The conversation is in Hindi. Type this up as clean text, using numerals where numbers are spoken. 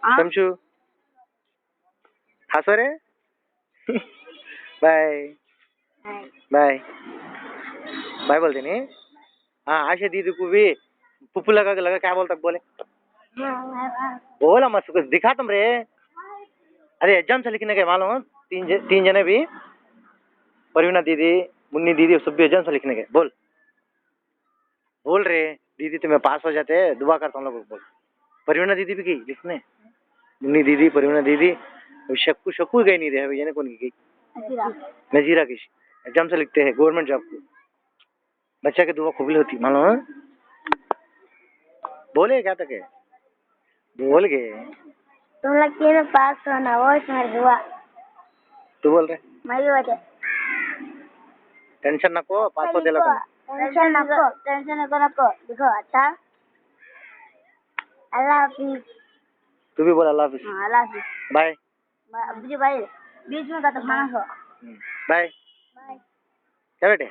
शमशू हंसो रे बाय बाय बाय बोलते नहीं। हाँ आशा दीदी को भी पुप्पू लगा क्या बोलता बोले बोला मत कुछ दिखा तुम रे। अरे एग्जाम से लिखने के मालूम तीन जने भी परवीना दीदी मुन्नी दीदी सब भी एग्जाम से लिखने के बोल बोल रे दीदी तुम्हें पास हो जाते दुआ करता हूँ लोगों को बोल। परवीना दीदी भी गई लिखने मुन्नी दीदी परवीना दीदी शक्कू शक्कू गई नहीं रहे अभी जाने कौन की गई नजीरा की एग्जाम से लिखते हैं गवर्नमेंट जॉब को बच्चा की दुआ खुबली होती मालूम बोले क्या तक है बोल गए तुम लोग तीनों पास होना वो तुम्हारी दुआ। तू बोल रहे मैं भी बता टेंशन नको पास हो देला टेंशन नको देखो अच्छा अल्लाह हाफिज। तू भी बोल अल्लाह हाफिज। अल्लाह हाफिज बाय भाई बीच में का तो खाना खो बाय क्या बेटे।